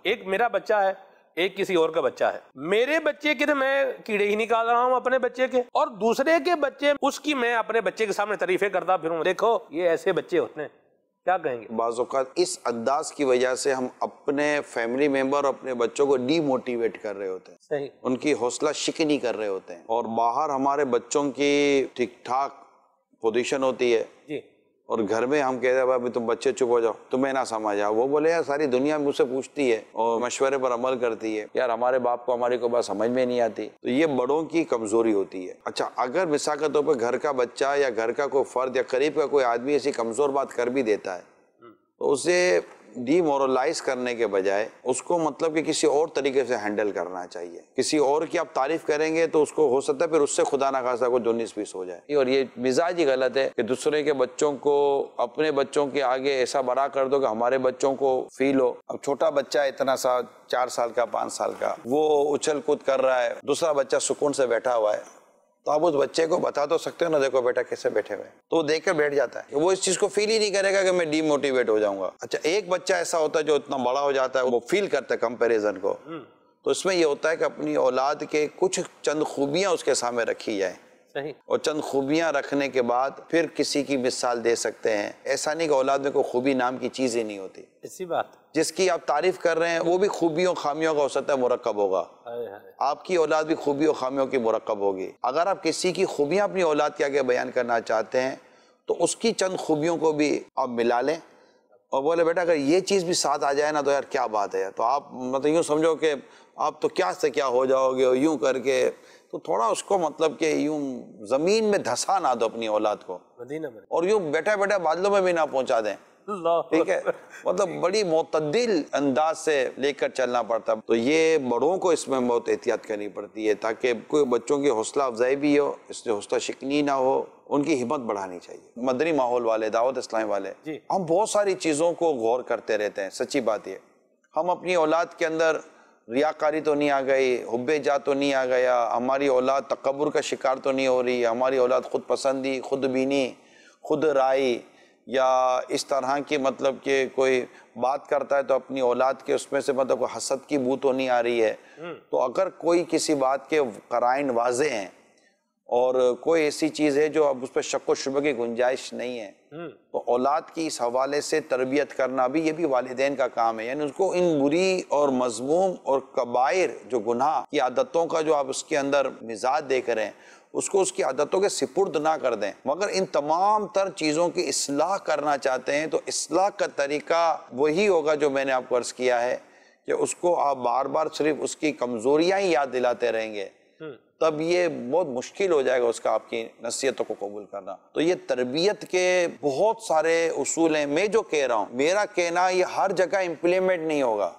ایک میرا بچہ ہے، ایک کسی اور کا بچہ ہے، میرے بچے کے میں کیڑے ہی نکال رہا ہوں اپنے بچے کے، اور دوسرے کے بچے اس کی میں اپنے بچے کے سامنے تعریفیں کرتا پھروں، دیکھو یہ ایسے بچے ہوتے ہیں، کیا کہیں گے؟ بعض اوقات اس انداز کی وجہ سے ہم اپنے فیملی ممبر اور اپنے بچوں کو ڈی موٹیویٹ کر رہے ہوتے ہیں، صحیح، ان کی حوصلہ شکنی کر رہے ہوتے ہیں، اور باہر ہمارے بچوں کی ٹھیک ٹھاک پوزیشن ہوتی ہے، جی، اور گھر میں ہم کہتے ہیں بھائی تم بچے چپ ہو جاؤ، تمہیں نہ سمجھ آؤ، وہ بولے یار ساری دنیا مجھ سے پوچھتی ہے اور مشورے پر عمل کرتی ہے، یار ہمارے باپ کو ہماری کوئی بات سمجھ میں نہیں آتی، تو یہ بڑوں کی کمزوری ہوتی ہے۔ اچھا، اگر مثال کے طور پہ گھر کا بچہ یا گھر کا کوئی فرد یا قریب کا کوئی آدمی ایسی کمزور بات کر بھی دیتا ہے تو اسے ڈی مورلائز کرنے کے بجائے اس کو مطلب کہ کسی اور طریقے سے ہینڈل کرنا چاہیے۔ کسی اور کی آپ تعریف کریں گے تو اس کو ہو سکتا ہے پھر اس سے خدا نہ خواستہ کوئی 19-20 ہو جائے، اور یہ مزاج ہی غلط ہے کہ دوسرے کے بچوں کو اپنے بچوں کے آگے ایسا بڑا کر دو کہ ہمارے بچوں کو فیل ہو۔ اب چھوٹا بچہ اتنا سا 4 سال کا 5 سال کا وہ اچھل کود کر رہا ہے، دوسرا بچہ سکون سے بیٹھا ہوا ہے، تو آپ اس بچے کو بتا تو سکتے ہو نا، دیکھو بیٹا کیسے بیٹھے ہوئے، تو وہ دیکھ کر بیٹھ جاتا ہے، وہ اس چیز کو فیل ہی نہیں کرے گا کہ میں ڈی موٹیویٹ ہو جاؤں گا۔ اچھا، ایک بچہ ایسا ہوتا ہے جو اتنا بڑا ہو جاتا ہے، وہ فیل کرتا ہے کمپیریزن کو، تو اس میں یہ ہوتا ہے کہ اپنی اولاد کے کچھ چند خوبیاں اس کے سامنے رکھی جائیں، صحیح، اور چند خوبیاں رکھنے کے بعد پھر کسی کی مثال دے سکتے ہیں۔ ایسا نہیں کہ اولاد میں کوئی خوبی نام کی چیز ہی نہیں ہوتی، اسی بات، جس کی آپ تعریف کر رہے ہیں وہ بھی خوبیوں خامیوں کا ہو سکتا ہے مرکب ہوگا، آپ کی اولاد بھی خوبیوں خامیوں کی مرکب ہوگی۔ اگر آپ کسی کی خوبیاں اپنی اولاد کے آگے بیان کرنا چاہتے ہیں تو اس کی چند خوبیوں کو بھی آپ ملا لیں اور بولے بیٹا اگر یہ چیز بھی ساتھ آ جائے نا تو یار کیا بات ہے، تو آپ مطلب یوں سمجھو کہ آپ تو کیا سے کیا ہو جاؤ گے، یوں کر کے تو تھوڑا اس کو مطلب کہ یوں زمین میں دھسا نہ دو اپنی اولاد کو، اور یوں بیٹھا بیٹھا بادلوں میں بھی نہ پہنچا دیں، ٹھیک ہے، مطلب بڑی معتدل انداز سے لے کر چلنا پڑتا ہے۔ تو یہ بڑوں کو اس میں بہت احتیاط کرنی پڑتی ہے تاکہ کوئی بچوں کی حوصلہ افزائی بھی ہو، اس سے حوصلہ شکنی نہ ہو، ان کی ہمت بڑھانی چاہیے۔ مدنی ماحول والے، دعوت اسلامی والے، ہم بہت ساری چیزوں کو غور کرتے رہتے ہیں، سچی بات یہ، ہم اپنی اولاد کے اندر ریاکاری تو نہیں آ گئی، حب جاہ تو نہیں آ گیا، ہماری اولاد تکبر کا شکار تو نہیں ہو رہی، ہماری اولاد خود پسندی، خود بینی، خود رائی، یا اس طرح کی مطلب کہ کوئی بات کرتا ہے تو اپنی اولاد کے اس میں سے مطلب کوئی حسد کی بو تو نہیں آ رہی ہے۔ تو اگر کوئی کسی بات کے قرائن واضح ہیں اور کوئی ایسی چیز ہے جو اب اس پہ شک و شبہ کی گنجائش نہیں ہے تو اولاد کی اس حوالے سے تربیت کرنا بھی یہ بھی والدین کا کام ہے، یعنی اس کو ان بری اور مذموم اور کبائر جو گناہ کی عادتوں کا جو آپ اس کے اندر مزاج دیکھ رہے ہیں اس کو اس کی عادتوں کے سپرد نہ کر دیں، مگر ان تمام تر چیزوں کی اصلاح کرنا چاہتے ہیں تو اصلاح کا طریقہ وہی ہوگا جو میں نے آپ کو عرض کیا ہے کہ اس کو آپ بار بار صرف اس کی کمزوریاں ہی یاد دلاتے رہیں گے، تب یہ بہت مشکل ہو جائے گا اس کا آپ کی نصیحتوں کو قبول کرنا۔ تو یہ تربیت کے بہت سارے اصول ہیں، میں جو کہہ رہا ہوں میرا کہنا یہ ہر جگہ امپلیمنٹ نہیں ہوگا،